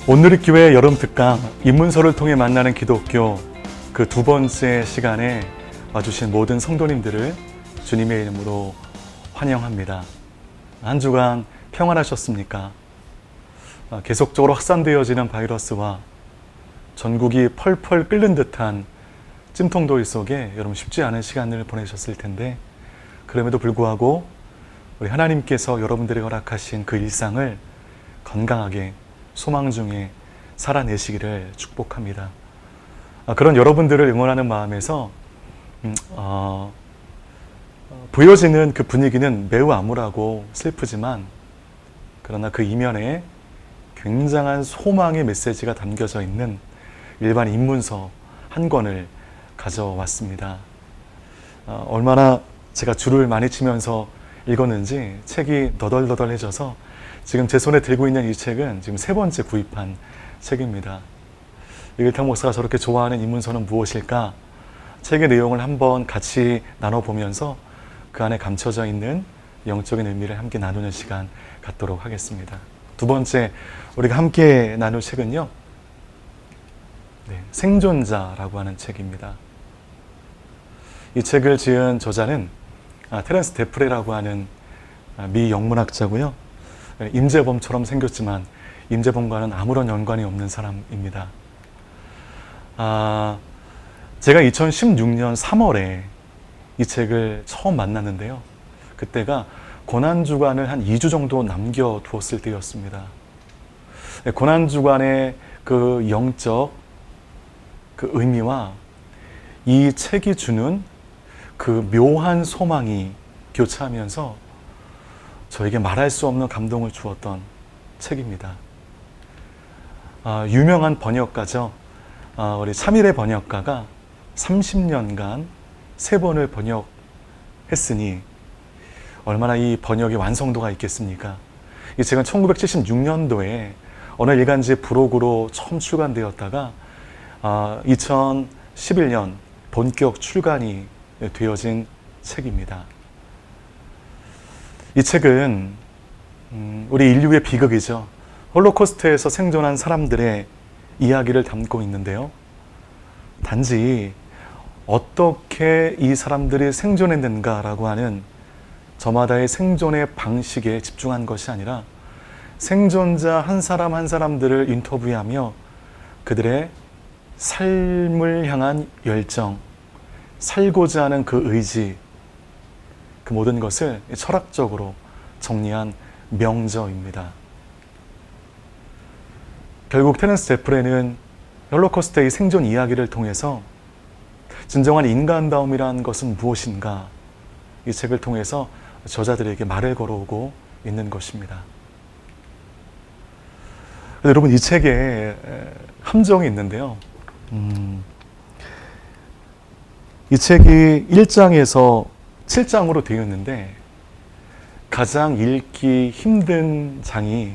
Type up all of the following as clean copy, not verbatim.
온누리교회 여름특강 입문서를 통해 만나는 기독교 그 두 번째 시간에 와주신 모든 성도님들을 주님의 이름으로 환영합니다. 한 주간 평안하셨습니까? 계속적으로 확산되어지는 바이러스와 전국이 펄펄 끓는 듯한 찜통더위 속에 여러분 쉽지 않은 시간을 보내셨을 텐데, 그럼에도 불구하고 우리 하나님께서 여러분들에게 허락하신 그 일상을 건강하게 소망 중에 살아내시기를 축복합니다. 그런 여러분들을 응원하는 마음에서 보여지는 그 분위기는 매우 암울하고 슬프지만, 그러나 그 이면에 굉장한 소망의 메시지가 담겨져 있는 일반 입문서 한 권을 가져왔습니다. 얼마나 제가 줄을 많이 치면서 읽었는지 책이 너덜너덜해져서 지금 제 손에 들고 있는 이 책은 지금 세 번째 구입한 책입니다. 이글탕 목사가 저렇게 좋아하는 입문서는 무엇일까? 책의 내용을 한번 같이 나눠보면서 그 안에 감춰져 있는 영적인 의미를 함께 나누는 시간 갖도록 하겠습니다. 두 번째 우리가 함께 나눌 책은요, 생존자라고 하는 책입니다. 이 책을 지은 저자는 테렌스 데프레라고 하는 미 영문학자고요. 임재범처럼 생겼지만 임재범과는 아무런 연관이 없는 사람입니다. 제가 2016년 3월에 이 책을 처음 만났는데요. 그때가 고난주간을 한 2주 정도 남겨두었을 때였습니다. 고난주간의 그 영적 그 의미와 이 책이 주는 그 묘한 소망이 교차하면서 저에게 말할 수 없는 감동을 주었던 책입니다. 유명한 번역가죠. 우리 차미래 번역가가 30년간 3번을 번역했으니 얼마나 이 번역의 완성도가 있겠습니까? 이 책은 1976년도에 어느 일간지 부록으로 처음 출간되었다가 2011년 본격 출간이 되어진 책입니다. 이 책은 우리 인류의 비극이죠. 홀로코스트에서 생존한 사람들의 이야기를 담고 있는데요. 단지 어떻게 이 사람들이 생존했는가라고 하는 저마다의 생존의 방식에 집중한 것이 아니라 생존자 한 사람 한 사람들을 인터뷰하며 그들의 삶을 향한 열정, 살고자 하는 그 의지, 그 모든 것을 철학적으로 정리한 명저입니다. 결국 테렌스 데프레는 홀로코스트의 생존 이야기를 통해서 진정한 인간다움이란 것은 무엇인가, 이 책을 통해서 저자들에게 말을 걸어오고 있는 것입니다. 여러분, 이 책에 함정이 있는데요. 이 책이 1장에서 7장으로 되어 있는데 가장 읽기 힘든 장이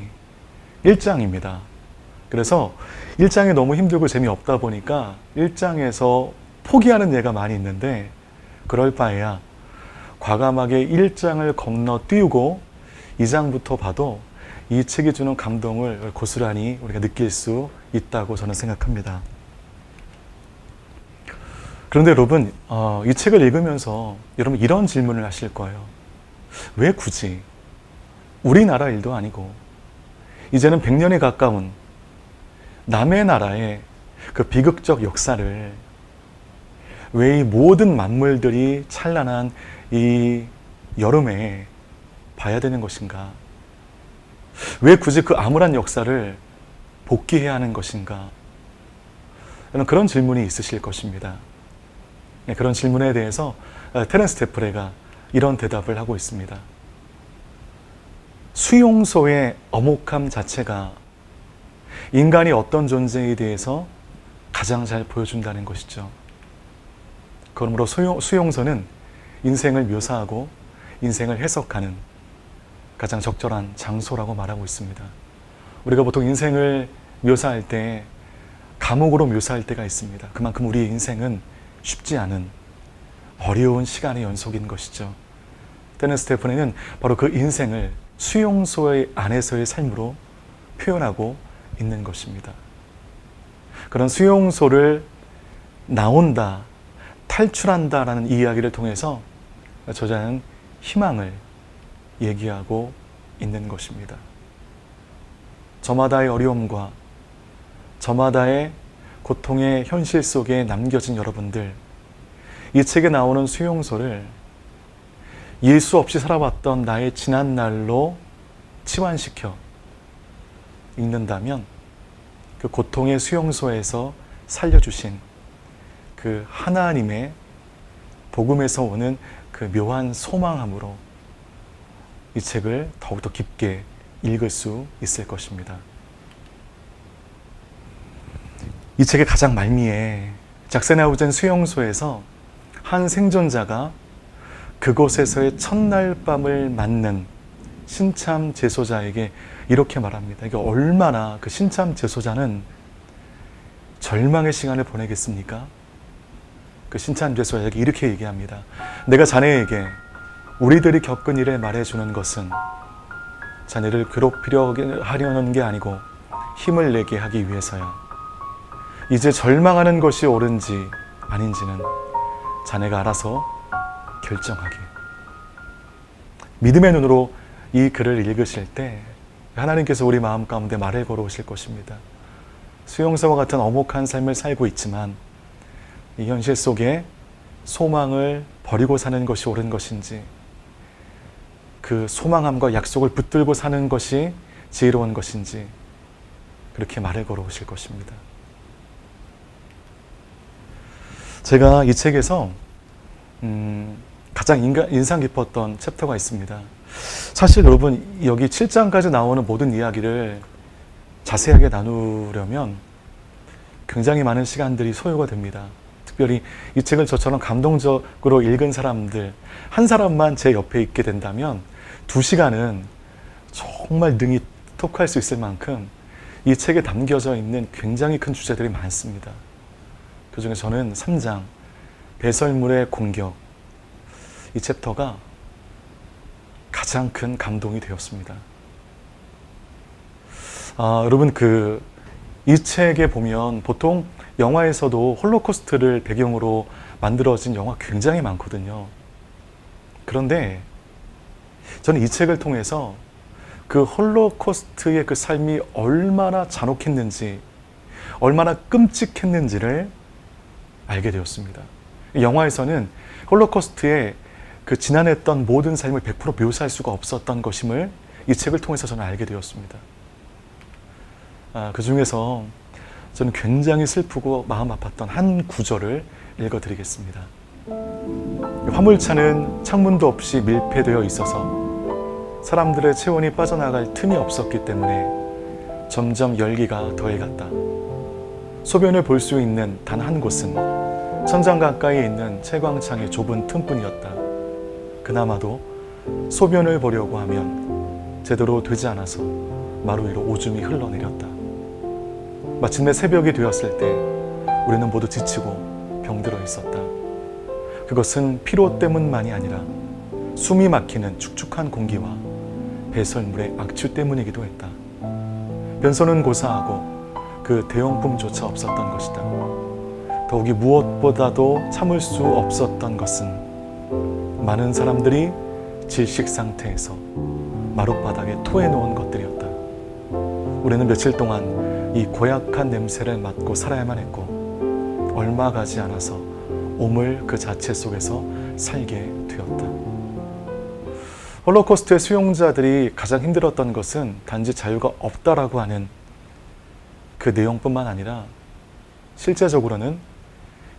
1장입니다. 그래서 1장이 너무 힘들고 재미없다 보니까 1장에서 포기하는 예가 많이 있는데, 그럴 바에야 과감하게 1장을 건너뛰고 2장부터 봐도 이 책이 주는 감동을 고스란히 우리가 느낄 수 있다고 저는 생각합니다. 그런데 여러분, 이 책을 읽으면서 여러분 이런 질문을 하실 거예요. 왜 굳이 우리나라 일도 아니고 이제는 100년에 가까운 남의 나라의 그 비극적 역사를 왜 이 모든 만물들이 찬란한 이 여름에 봐야 되는 것인가? 왜 굳이 그 암울한 역사를 복기해야 하는 것인가? 그런 질문이 있으실 것입니다. 그런 질문에 대해서 테렌스 데프레가 이런 대답을 하고 있습니다. 수용소의 엄혹함 자체가 인간이 어떤 존재에 대해서 가장 잘 보여준다는 것이죠. 그러므로 수용소는 인생을 묘사하고 인생을 해석하는 가장 적절한 장소라고 말하고 있습니다. 우리가 보통 인생을 묘사할 때 감옥으로 묘사할 때가 있습니다. 그만큼 우리의 인생은 쉽지 않은 어려운 시간의 연속인 것이죠. 테렌스 데프레는 바로 그 인생을 수용소의 안에서의 삶으로 표현하고 있는 것입니다. 그런 수용소를 나온다, 탈출한다라는 이야기를 통해서 저자는 희망을 얘기하고 있는 것입니다. 저마다의 어려움과 저마다의 고통의 현실 속에 남겨진 여러분들, 이 책에 나오는 수용소를 예수 없이 살아왔던 나의 지난 날로 치환시켜 읽는다면 그 고통의 수용소에서 살려주신 그 하나님의 복음에서 오는 그 묘한 소망함으로 이 책을 더욱더 깊게 읽을 수 있을 것입니다. 이 책의 가장 말미에 작세나우젠 수용소에서 한 생존자가 그곳에서의 첫날 밤을 맞는 신참 제소자에게 이렇게 말합니다. 이게 얼마나 그 신참 제소자는 절망의 시간을 보내겠습니까? 그 신참 제소자에게 이렇게 얘기합니다. 내가 자네에게 우리들이 겪은 일을 말해주는 것은 자네를 괴롭히려 하려는 게 아니고 힘을 내게 하기 위해서야. 이제 절망하는 것이 옳은지 아닌지는 자네가 알아서 결정하게. 믿음의 눈으로 이 글을 읽으실 때 하나님께서 우리 마음 가운데 말을 걸어오실 것입니다. 수용소와 같은 엄혹한 삶을 살고 있지만 이 현실 속에 소망을 버리고 사는 것이 옳은 것인지, 그 소망함과 약속을 붙들고 사는 것이 지혜로운 것인지, 그렇게 말을 걸어오실 것입니다. 제가 이 책에서 가장 인상 깊었던 챕터가 있습니다. 사실 여러분, 여기 7장까지 나오는 모든 이야기를 자세하게 나누려면 굉장히 많은 시간들이 소요가 됩니다. 특별히 이 책을 저처럼 감동적으로 읽은 사람들 한 사람만 제 옆에 있게 된다면 2시간은 정말 능히 톡할 수 있을 만큼 이 책에 담겨져 있는 굉장히 큰 주제들이 많습니다. 그 중에 저는 3장 배설물의 공격, 이 챕터가 가장 큰 감동이 되었습니다. 여러분, 이 책에 보면 보통 영화에서도 홀로코스트를 배경으로 만들어진 영화 굉장히 많거든요. 그런데 저는 이 책을 통해서 그 홀로코스트의 그 삶이 얼마나 잔혹했는지, 얼마나 끔찍했는지를 알게 되었습니다. 영화에서는 홀로코스트의 그 지난했던 모든 삶을 100% 묘사할 수가 없었던 것임을 이 책을 통해서 저는 알게 되었습니다. 그 중에서 저는 굉장히 슬프고 마음 아팠던 한 구절을 읽어드리겠습니다. 화물차는 창문도 없이 밀폐되어 있어서 사람들의 체온이 빠져나갈 틈이 없었기 때문에 점점 열기가 더해갔다. 소변을 볼 수 있는 단 한 곳은 천장 가까이에 있는 채광창의 좁은 틈뿐이었다. 그나마도 소변을 보려고 하면 제대로 되지 않아서 마루 위로 오줌이 흘러내렸다. 마침내 새벽이 되었을 때 우리는 모두 지치고 병들어 있었다. 그것은 피로 때문만이 아니라 숨이 막히는 축축한 공기와 배설물의 악취 때문이기도 했다. 변소는 고사하고 그 대용품조차 없었던 것이다. 더욱이 무엇보다도 참을 수 없었던 것은 많은 사람들이 질식 상태에서 마룻바닥에 토해놓은 것들이었다. 우리는 며칠 동안 이 고약한 냄새를 맡고 살아야만 했고 얼마 가지 않아서 오물 그 자체 속에서 살게 되었다. 홀로코스트의 수용자들이 가장 힘들었던 것은 단지 자유가 없다라고 하는 그 내용뿐만 아니라 실제적으로는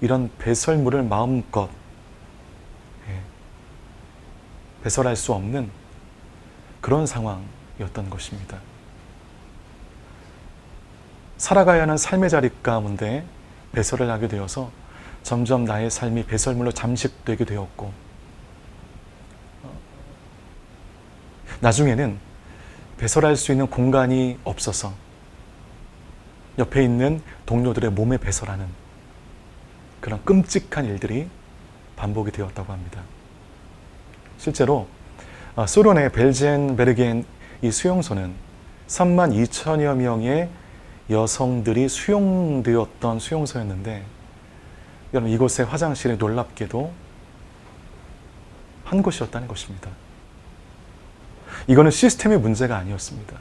이런 배설물을 마음껏 배설할 수 없는 그런 상황이었던 것입니다. 살아가야 하는 삶의 자리 가운데 배설을 하게 되어서 점점 나의 삶이 배설물로 잠식되게 되었고, 나중에는 배설할 수 있는 공간이 없어서 옆에 있는 동료들의 몸에 배설하는 그런 끔찍한 일들이 반복이 되었다고 합니다. 실제로 소련의 벨젠베르겐 이 수용소는 32,000여 명의 여성들이 수용되었던 수용소였는데, 여러분 이곳의 화장실이 놀랍게도 한 곳이었다는 것입니다. 이거는 시스템의 문제가 아니었습니다.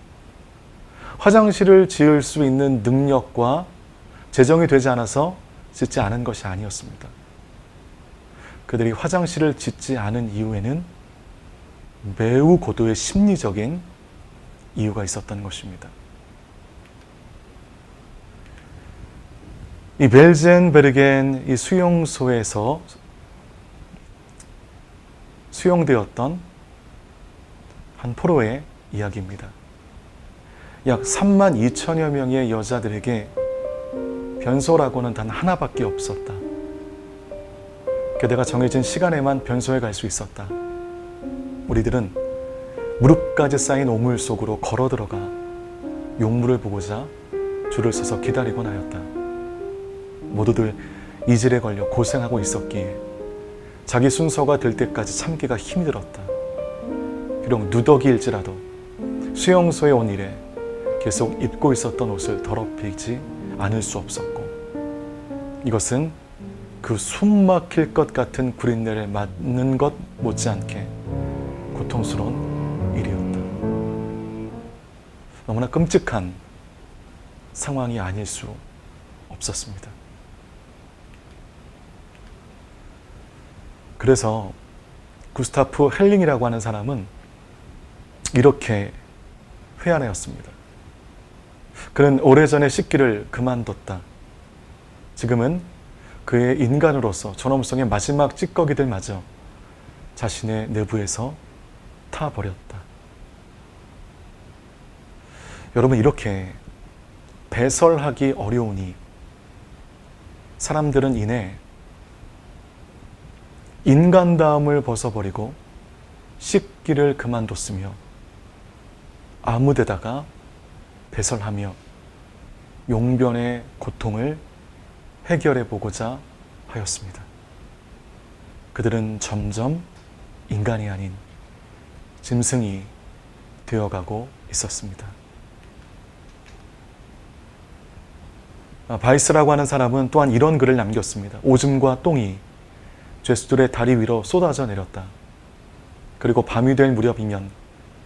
화장실을 지을 수 있는 능력과 재정이 되지 않아서 짓지 않은 것이 아니었습니다. 그들이 화장실을 짓지 않은 이유에는 매우 고도의 심리적인 이유가 있었던 것입니다. 이 벨젠베르겐 이 수용소에서 수용되었던 한 포로의 이야기입니다. 약 3만 2천여 명의 여자들에게 변소라고는 단 하나밖에 없었다. 게다가 정해진 시간에만 변소에 갈 수 있었다. 우리들은 무릎까지 쌓인 오물 속으로 걸어 들어가 용물을 보고자 줄을 서서 기다리곤 하였다. 모두들 이질에 걸려 고생하고 있었기에 자기 순서가 될 때까지 참기가 힘이 들었다. 비록 누더기일지라도 수용소에 온 이래 계속 입고 있었던 옷을 더럽히지 않을 수 없었고, 이것은 그 숨막힐 것 같은 구린내를 맡는 것 못지않게 고통스러운 일이었다. 너무나 끔찍한 상황이 아닐 수 없었습니다. 그래서 구스타프 헬링이라고 하는 사람은 이렇게 회한하였습니다. 그는 오래전에 씻기를 그만뒀다. 지금은 그의 인간으로서 존엄성의 마지막 찌꺼기들마저 자신의 내부에서 타버렸다. 여러분, 이렇게 배설하기 어려우니 사람들은 이내 인간다움을 벗어버리고 씻기를 그만뒀으며 아무데다가 배설하며 용변의 고통을 해결해 보고자 하였습니다. 그들은 점점 인간이 아닌 짐승이 되어가고 있었습니다. 바이스라고 하는 사람은 또한 이런 글을 남겼습니다. 오줌과 똥이 죄수들의 다리 위로 쏟아져 내렸다. 그리고 밤이 될 무렵이면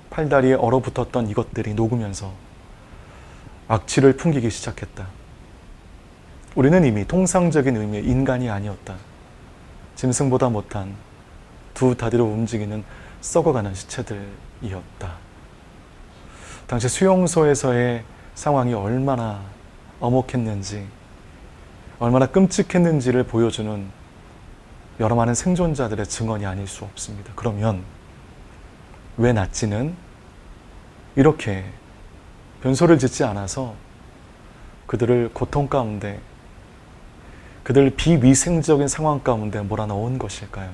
팔다리에 얼어붙었던 이것들이 녹으면서 악취를 풍기기 시작했다. 우리는 이미 통상적인 의미의 인간이 아니었다. 짐승보다 못한 두 다리로 움직이는 썩어가는 시체들이었다. 당시 수용소에서의 상황이 얼마나 엄혹했는지, 얼마나 끔찍했는지를 보여주는 여러 많은 생존자들의 증언이 아닐 수 없습니다. 그러면 왜 나치는 이렇게 변소를 짓지 않아서 그들을 고통 가운데, 그들 비위생적인 상황 가운데 몰아넣은 것일까요?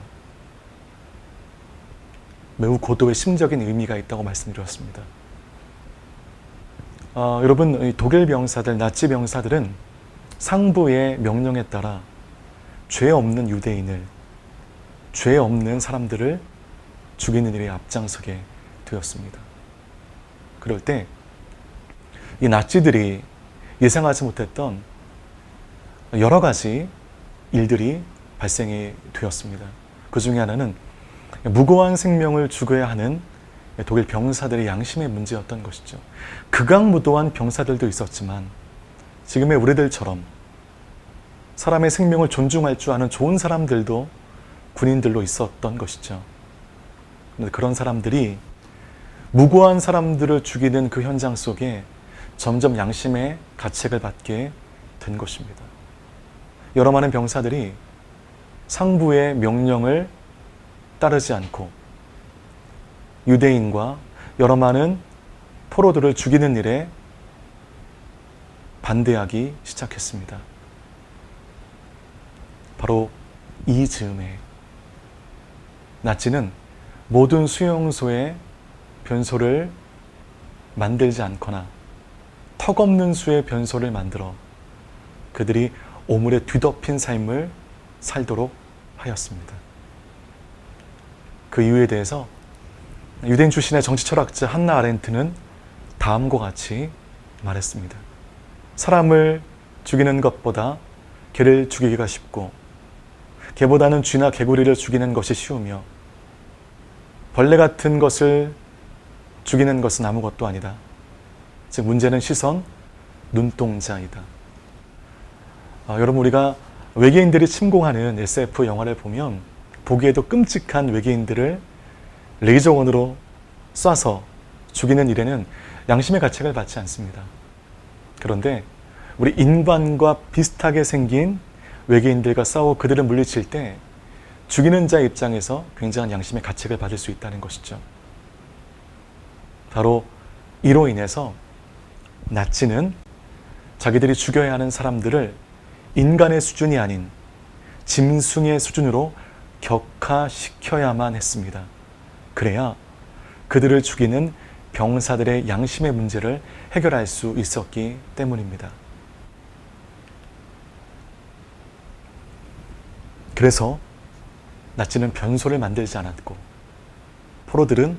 매우 고도의 심적인 의미가 있다고 말씀드렸습니다. 여러분, 독일 병사들, 나치 병사들은 상부의 명령에 따라 죄 없는 유대인을, 죄 없는 사람들을 죽이는 일에 앞장서게 되었습니다. 그럴 때 이 나치들이 예상하지 못했던 여러 가지 일들이 발생이 되었습니다. 그 중에 하나는 무고한 생명을 죽여야 하는 독일 병사들의 양심의 문제였던 것이죠. 극악무도한 병사들도 있었지만 지금의 우리들처럼 사람의 생명을 존중할 줄 아는 좋은 사람들도 군인들로 있었던 것이죠. 그런데 그런 사람들이 무고한 사람들을 죽이는 그 현장 속에 점점 양심의 가책을 받게 된 것입니다. 여러 많은 병사들이 상부의 명령을 따르지 않고 유대인과 여러 많은 포로들을 죽이는 일에 반대하기 시작했습니다. 바로 이 즈음에 나치는 모든 수용소에 변소를 만들지 않거나 턱없는 수의 변소를 만들어 그들이 오물에 뒤덮인 삶을 살도록 하였습니다. 그 이유에 대해서 유대인 출신의 정치 철학자 한나 아렌트는 다음과 같이 말했습니다. 사람을 죽이는 것보다 개를 죽이기가 쉽고, 개보다는 쥐나 개구리를 죽이는 것이 쉬우며, 벌레 같은 것을 죽이는 것은 아무것도 아니다. 즉 문제는 시선, 눈동자이다. 여러분, 우리가 외계인들이 침공하는 SF 영화를 보면 보기에도 끔찍한 외계인들을 레이저건으로 쏴서 죽이는 일에는 양심의 가책을 받지 않습니다. 그런데 우리 인간과 비슷하게 생긴 외계인들과 싸워 그들을 물리칠 때 죽이는 자의 입장에서 굉장한 양심의 가책을 받을 수 있다는 것이죠. 바로 이로 인해서 나치는 자기들이 죽여야 하는 사람들을 인간의 수준이 아닌 짐승의 수준으로 격화시켜야만 했습니다. 그래야 그들을 죽이는 병사들의 양심의 문제를 해결할 수 있었기 때문입니다. 그래서 나치는 변소를 만들지 않았고, 포로들은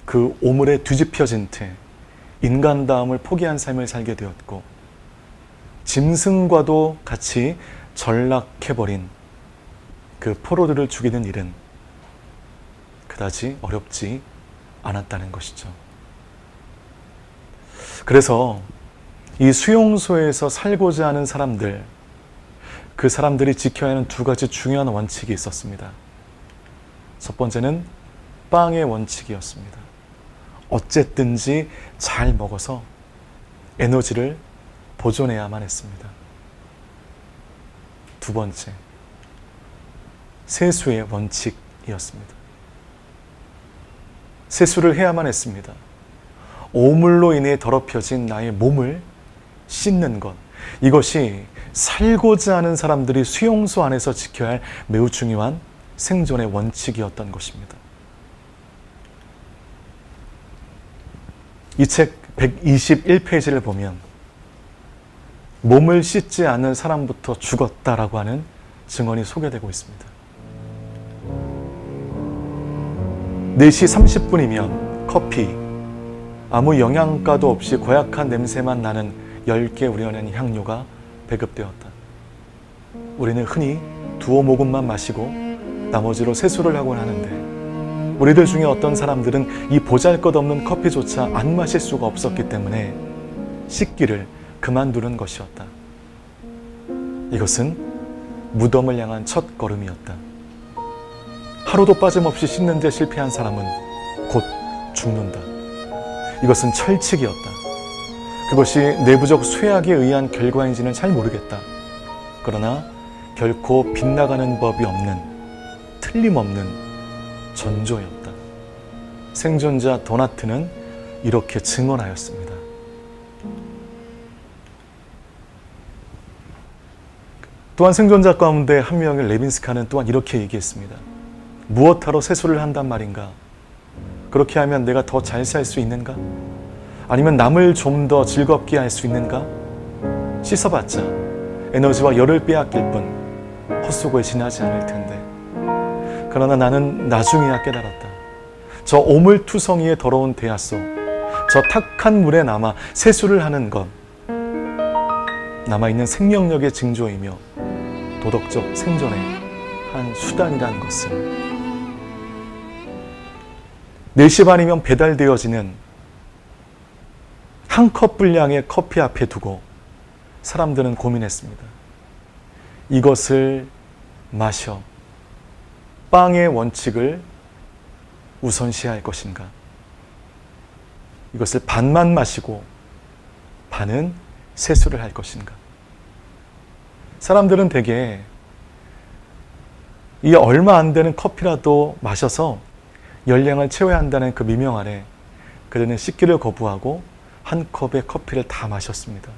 그 오물에 뒤집혀진 채 인간다움을 포기한 삶을 살게 되었고, 짐승과도 같이 전락해버린 그 포로들을 죽이는 일은 그다지 어렵지 않았다는 것이죠. 그래서 이 수용소에서 살고자 하는 사람들, 그 사람들이 지켜야 하는 두 가지 중요한 원칙이 있었습니다. 첫 번째는 빵의 원칙이었습니다. 어쨌든지 잘 먹어서 에너지를 보존해야만 했습니다. 두 번째, 세수의 원칙이었습니다. 세수를 해야만 했습니다. 오물로 인해 더럽혀진 나의 몸을 씻는 것, 이것이 살고자 하는 사람들이 수용소 안에서 지켜야 할 매우 중요한 생존의 원칙이었던 것입니다. 이 책 121페이지를 보면 몸을 씻지 않는 사람부터 죽었다라고 하는 증언이 소개되고 있습니다. 4시 30분이면 커피, 아무 영양가도 없이 고약한 냄새만 나는 10개 우려낸 향료가 배급되었다. 우리는 흔히 두어 모금만 마시고 나머지로 세수를 하곤 하는데, 우리들 중에 어떤 사람들은 이 보잘것없는 커피조차 안 마실 수가 없었기 때문에 씻기를 그만두는 것이었다. 이것은 무덤을 향한 첫 걸음이었다. 하루도 빠짐없이 씻는 데 실패한 사람은 곧 죽는다. 이것은 철칙이었다. 그것이 내부적 쇠약에 의한 결과인지는 잘 모르겠다. 그러나 결코 빗나가는 법이 없는, 틀림없는 전조였다. 생존자 도나트는 이렇게 증언하였습니다. 또한 생존자 가운데 한 명의 레빈스카는 또한 이렇게 얘기했습니다. 무엇하러 세수를 한단 말인가? 그렇게 하면 내가 더 잘 살 수 있는가? 아니면 남을 좀 더 즐겁게 할 수 있는가? 씻어봤자 에너지와 열을 빼앗길 뿐 헛수고에 지나지 않을 텐데. 그러나 나는 나중에야 깨달았다. 저 오물투성이의 더러운 대야 속, 저 탁한 물에 남아 세수를 하는 것, 남아있는 생명력의 징조이며 도덕적 생존의 한 수단이라는 것을. 4시 반이면 배달되어지는 한 컵 분량의 커피 앞에 두고 사람들은 고민했습니다. 이것을 마셔 빵의 원칙을 우선시할 것인가? 이것을 반만 마시고 반은 세수를 할 것인가? 사람들은 대개 이 얼마 안 되는 커피라도 마셔서 열량을 채워야 한다는 그 미명 아래 그들은 씻기를 거부하고 한 컵의 커피를 다 마셨습니다.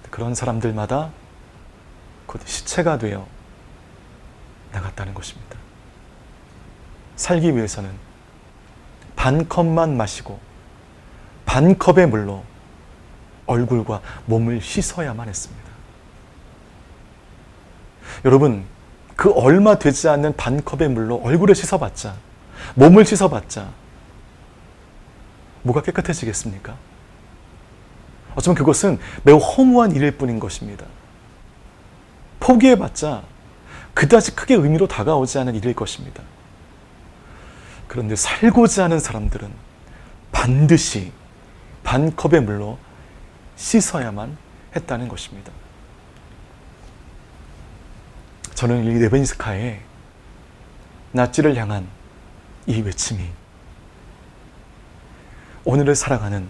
그런 사람들마다 곧 시체가 되어 나갔다는 것입니다. 살기 위해서는 반 컵만 마시고 반 컵의 물로 얼굴과 몸을 씻어야만 했습니다. 여러분, 그 얼마 되지 않는 반 컵의 물로 얼굴을 씻어봤자, 몸을 씻어봤자 뭐가 깨끗해지겠습니까? 어쩌면 그것은 매우 허무한 일일 뿐인 것입니다. 포기해봤자 그다지 크게 의미로 다가오지 않은 일일 것입니다. 그런데 살고자 하는 사람들은 반드시 반컵의 물로 씻어야만 했다는 것입니다. 저는 이 레벤스카의 낫지를 향한 이 외침이 오늘을 살아가는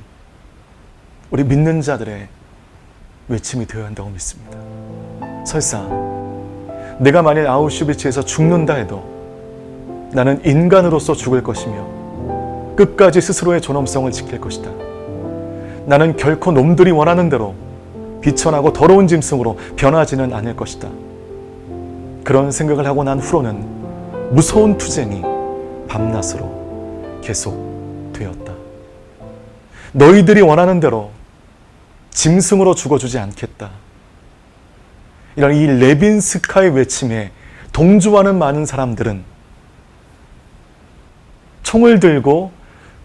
우리 믿는 자들의 외침이 되어야 한다고 믿습니다. 설사 내가 만일 아우슈비츠에서 죽는다 해도 나는 인간으로서 죽을 것이며 끝까지 스스로의 존엄성을 지킬 것이다. 나는 결코 놈들이 원하는 대로 비천하고 더러운 짐승으로 변하지는 않을 것이다. 그런 생각을 하고 난 후로는 무서운 투쟁이 밤낮으로 계속되었다. 너희들이 원하는 대로 짐승으로 죽어주지 않겠다. 이런 이 레빈스카의 외침에 동조하는 많은 사람들은 총을 들고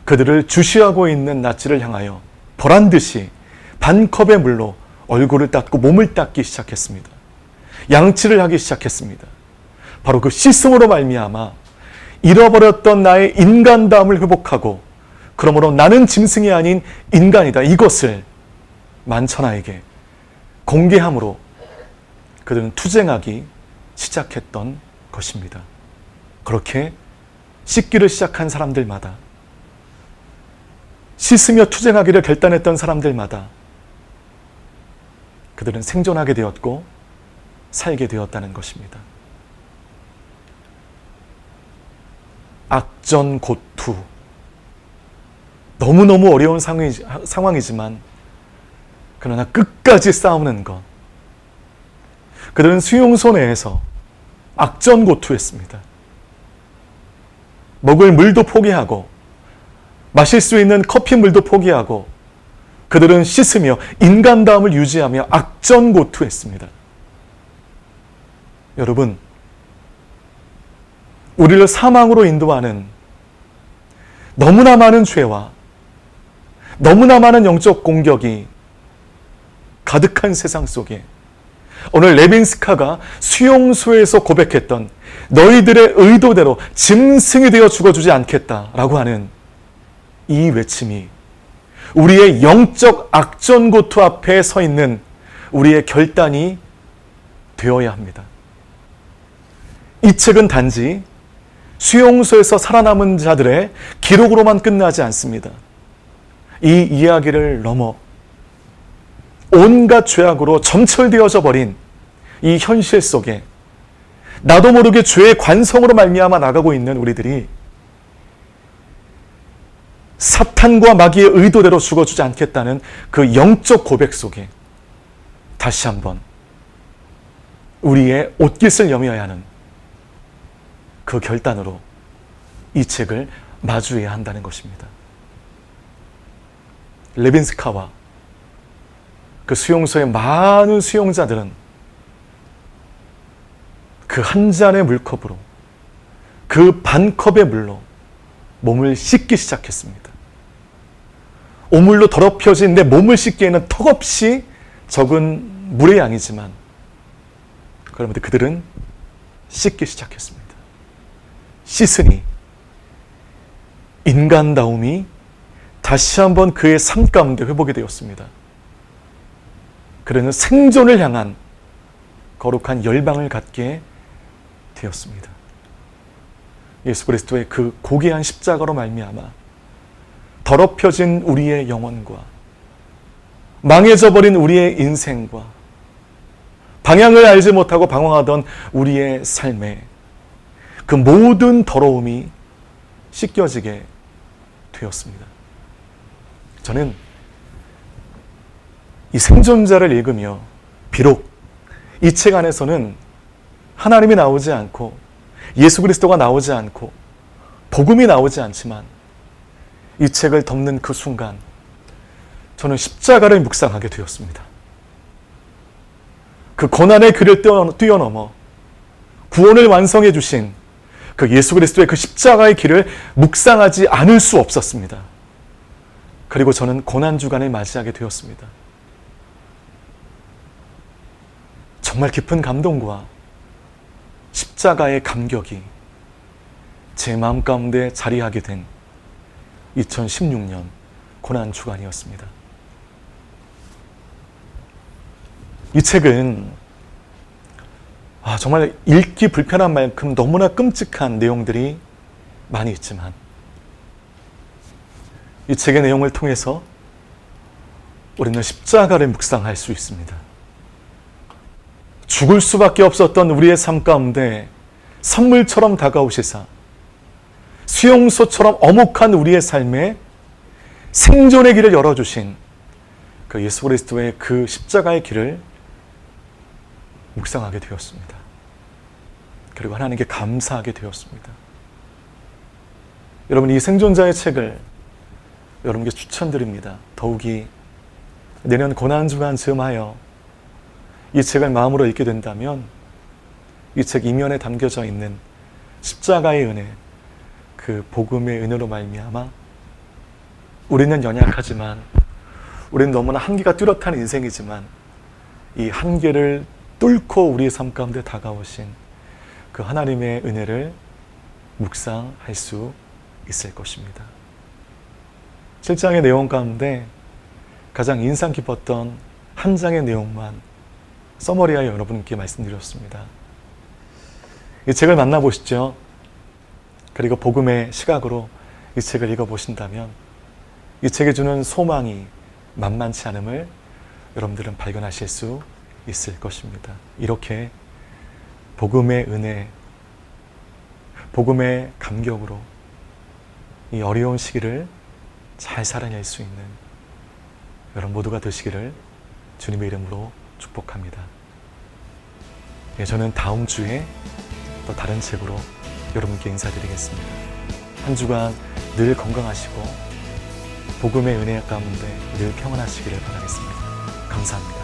그들을 주시하고 있는 나치를 향하여 보란듯이 반컵의 물로 얼굴을 닦고 몸을 닦기 시작했습니다. 양치를 하기 시작했습니다. 바로 그 씻음으로 말미암아 잃어버렸던 나의 인간다움을 회복하고 그러므로 나는 짐승이 아닌 인간이다. 이것을 만천하에게 공개함으로 그들은 투쟁하기 시작했던 것입니다. 그렇게 씻기를 시작한 사람들마다, 씻으며 투쟁하기를 결단했던 사람들마다 그들은 생존하게 되었고 살게 되었다는 것입니다. 악전고투, 너무너무 어려운 상황이지만 그러나 끝까지 싸우는 것. 그들은 수용소 내에서 악전고투했습니다. 먹을 물도 포기하고 마실 수 있는 커피 물도 포기하고 그들은 씻으며 인간다움을 유지하며 악전고투했습니다. 여러분, 우리를 사망으로 인도하는 너무나 많은 죄와 너무나 많은 영적 공격이 가득한 세상 속에 오늘 레빈스카가 수용소에서 고백했던 너희들의 의도대로 짐승이 되어 죽어주지 않겠다라고 하는 이 외침이 우리의 영적 악전고투 앞에 서 있는 우리의 결단이 되어야 합니다. 이 책은 단지 수용소에서 살아남은 자들의 기록으로만 끝나지 않습니다. 이 이야기를 넘어 온갖 죄악으로 점철되어져 버린 이 현실 속에 나도 모르게 죄의 관성으로 말미암아 나가고 있는 우리들이 사탄과 마귀의 의도대로 죽어주지 않겠다는 그 영적 고백 속에 다시 한번 우리의 옷깃을 여며야 하는 그 결단으로 이 책을 마주해야 한다는 것입니다. 레빈스카와 그 수용소의 많은 수용자들은 그 한 잔의 물컵으로, 그 반컵의 물로 몸을 씻기 시작했습니다. 오물로 더럽혀진 내 몸을 씻기에는 턱없이 적은 물의 양이지만 그런데 그들은 씻기 시작했습니다. 씻으니 인간다움이 다시 한번 그의 삶 가운데 회복이 되었습니다. 그는 생존을 향한 거룩한 열방을 갖게 되었습니다. 예수 그리스도의 그 고귀한 십자가로 말미암아 더럽혀진 우리의 영혼과 망해져 버린 우리의 인생과 방향을 알지 못하고 방황하던 우리의 삶에 그 모든 더러움이 씻겨지게 되었습니다. 저는 이 생존자를 읽으며 비록 이 책 안에서는 하나님이 나오지 않고 예수 그리스도가 나오지 않고 복음이 나오지 않지만 이 책을 덮는 그 순간 저는 십자가를 묵상하게 되었습니다. 그 고난의 길을 뛰어넘어 구원을 완성해 주신 그 예수 그리스도의 그 십자가의 길을 묵상하지 않을 수 없었습니다. 그리고 저는 고난주간을 맞이하게 되었습니다. 정말 깊은 감동과 십자가의 감격이 제 마음 가운데 자리하게 된 2016년 고난 주간이었습니다. 이 책은 정말 읽기 불편한 만큼 너무나 끔찍한 내용들이 많이 있지만 이 책의 내용을 통해서 우리는 십자가를 묵상할 수 있습니다. 죽을 수밖에 없었던 우리의 삶 가운데 선물처럼 다가오시사 수용소처럼 엄혹한 우리의 삶에 생존의 길을 열어주신 그 예수 그리스도의 그 십자가의 길을 묵상하게 되었습니다. 그리고 하나님께 감사하게 되었습니다. 여러분, 이 생존자의 책을 여러분께 추천드립니다. 더욱이 내년 고난주간 즈음하여 이 책을 마음으로 읽게 된다면 이 책 이면에 담겨져 있는 십자가의 은혜, 그 복음의 은혜로 말미암아 우리는 연약하지만, 우리는 너무나 한계가 뚜렷한 인생이지만 이 한계를 뚫고 우리의 삶 가운데 다가오신 그 하나님의 은혜를 묵상할 수 있을 것입니다. 7장의 내용 가운데 가장 인상 깊었던 한 장의 내용만 서머리하여 여러분께 말씀드렸습니다. 이 책을 만나보시죠. 그리고 복음의 시각으로 이 책을 읽어보신다면 이 책이 주는 소망이 만만치 않음을 여러분들은 발견하실 수 있을 것입니다. 이렇게 복음의 은혜, 복음의 감격으로 이 어려운 시기를 잘 살아낼 수 있는 여러분 모두가 되시기를 주님의 이름으로 축복합니다. 저는 다음 주에 또 다른 책으로 여러분께 인사드리겠습니다. 한 주간 늘 건강하시고 복음의 은혜 가운데 늘 평안하시기를 바라겠습니다. 감사합니다.